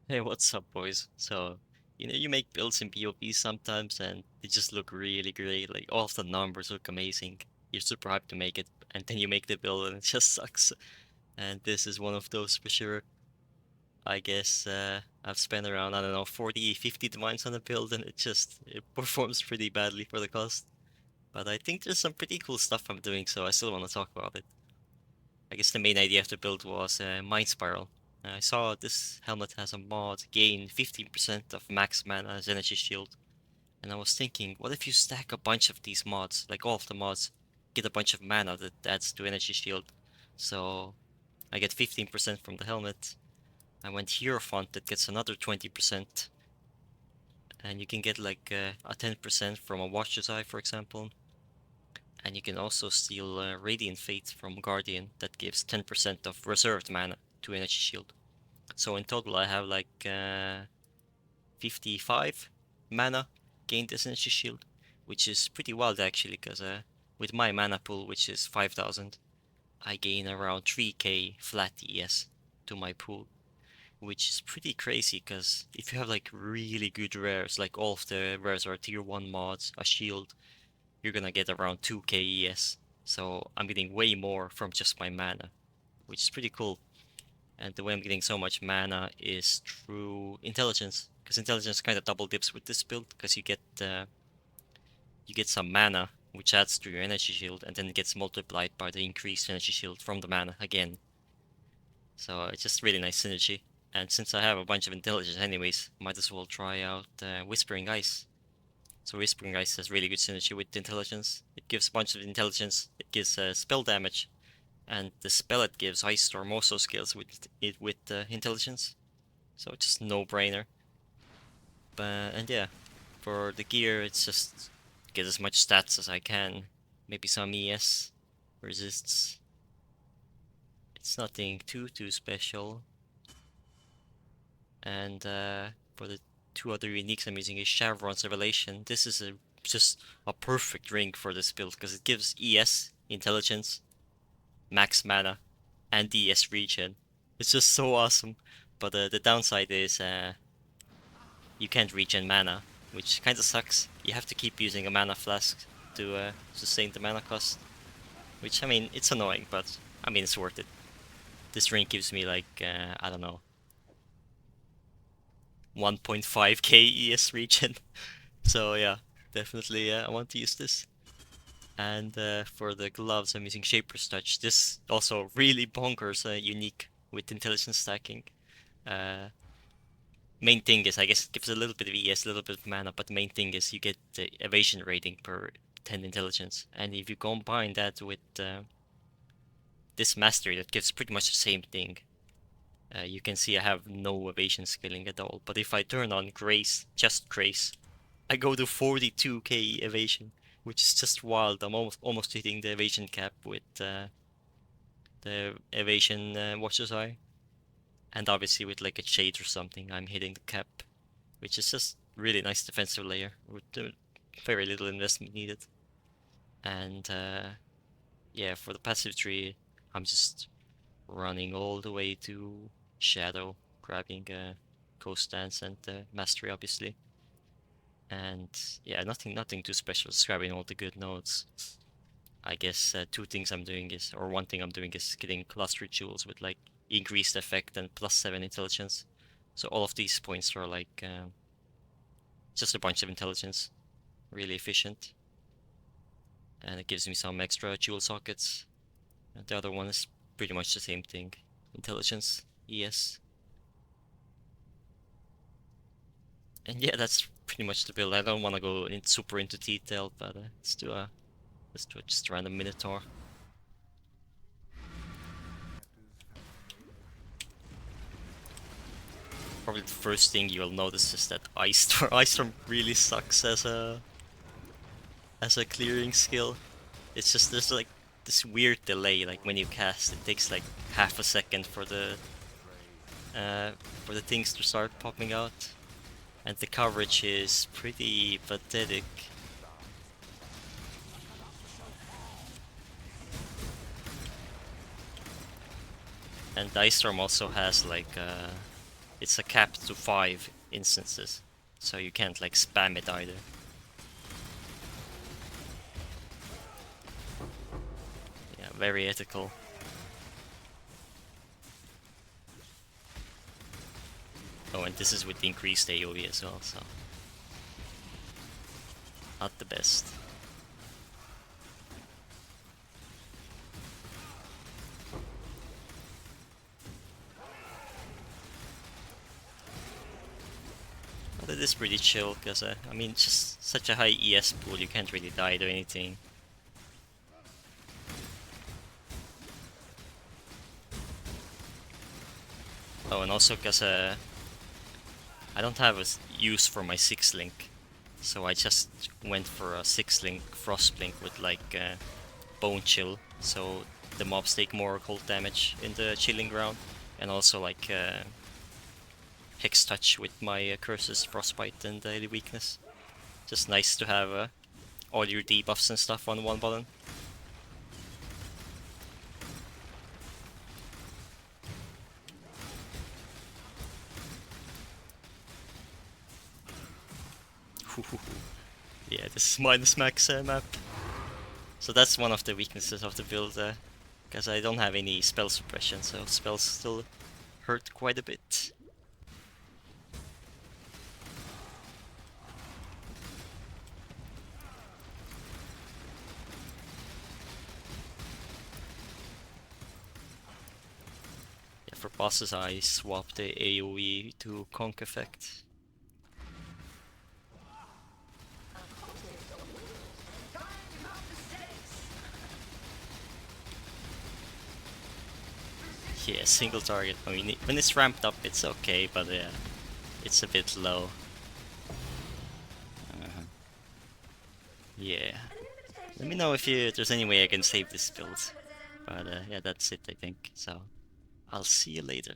Hey, what's up, boys? So, you make builds in PvP sometimes and they just look really great. Like, all of the numbers look amazing. You're super hyped to make it, and then you make the build and it just sucks. And this is one of those for sure. I guess I've spent around, I don't know, 40, 50 divines on the build and it performs pretty badly for the cost. But I think there's some pretty cool stuff I'm doing, so I still want to talk about it. I guess the main idea of the build was Mind Spiral. I saw this helmet has a mod, gain 15% of max mana as energy shield. And I was thinking, what if you stack a bunch of these mods, like all of the mods, get a bunch of mana that adds to energy shield. So I get 15% from the helmet. I went Hierophant that gets another 20%. And you can get like a 10% from a Watcher's Eye, for example. And you can also steal Radiant Fate from Guardian that gives 10% of reserved mana to energy shield. So in total I have like 55 mana gained as energy shield, which is pretty wild actually, because with my mana pool, which is 5,000, I gain around 3k flat ES to my pool, which is pretty crazy, because if you have like really good rares, like all of the rares are tier 1 mods, a shield, you're gonna get around 2k ES. So I'm getting way more from just my mana, which is pretty cool. And the way I'm getting so much mana is through intelligence, because intelligence kind of double dips with this build, because you get some mana which adds to your energy shield, and then it gets multiplied by the increased energy shield from the mana again. So it's just really nice synergy. And since I have a bunch of intelligence anyways, might as well try out Whispering Ice. So Whispering Ice has really good synergy with intelligence. It gives a bunch of intelligence, it gives spell damage, and the spell it gives, Ice Storm, also scales with it with intelligence. So it's just no-brainer. And yeah, for the gear, it's just get as much stats as I can. Maybe some ES resists. It's nothing too special. And for the two other uniques I'm using is Chevron's Revelation. This is just a perfect ring for this build, because it gives ES, intelligence, max mana, and ES regen. It's just so awesome. But the downside is you can't regen mana, which kinda sucks. You have to keep using a mana flask to sustain the mana cost. Which, I mean, it's annoying, but I mean, it's worth it. This ring gives me like, I don't know, 1.5k ES regen. So yeah, definitely I want to use this. And for the gloves, I'm using Shaper's Touch. This also really bonkers unique with intelligence stacking. Uh, Main thing is, I guess it gives a little bit of ES, a little bit of mana, but the main thing is you get the evasion rating per 10 intelligence. And if you combine that with this mastery that gives pretty much the same thing, you can see I have no evasion scaling at all. But if I turn on Grace, just Grace, I go to 42k evasion, which is just wild. I'm almost hitting the evasion cap with the evasion Watcher's Eye. And obviously with like a Shade or something, I'm hitting the cap, which is just really nice defensive layer with very little investment needed. And yeah, for the passive tree, I'm just running all the way to Shadow, grabbing Ghost Dance and Mastery, obviously. And yeah, nothing too special, just grabbing all the good nodes. I guess two things I'm doing is, or one thing I'm doing is getting Cluster Jewels with like increased effect and +7 intelligence. So all of these points are like just a bunch of intelligence, really efficient. And it gives me some extra jewel sockets. And the other one is pretty much the same thing, intelligence, ES. And yeah, that's pretty much the build. I don't want to go super into detail, but let's do just a random Minotaur. Probably the first thing you'll notice is that Ice Storm, Ice Storm really sucks as a clearing skill. It's just there's like this weird delay. Like when you cast, it takes like half a second uh, for the things to start popping out, and the coverage is pretty pathetic. And Ice Storm also has like it's a cap to 5 instances, so you can't like spam it either. Yeah, very ethical. Oh, and this is with the increased AoE as well, so not the best. But it is pretty chill, because I mean, just such a high ES pool, you can't really die to anything. Oh, and also because I don't have a use for my 6-link, so I just went for a 6-link Frostblink with like Bone Chill, so the mobs take more cold damage in the chilling ground, and also like Hex Touch with my curses, Frostbite and Daily Weakness. Just nice to have all your debuffs and stuff on one button. Yeah, this is minus max map. So that's one of the weaknesses of the build, because I don't have any spell suppression, so spells still hurt quite a bit. Yeah, for bosses I swap the AoE to Conk effect. Yeah, single target. I mean, when it's ramped up, it's okay, but yeah, it's a bit low. Yeah. Let me know if there's any way I can save this build. But yeah, that's it, I think. So I'll see you later.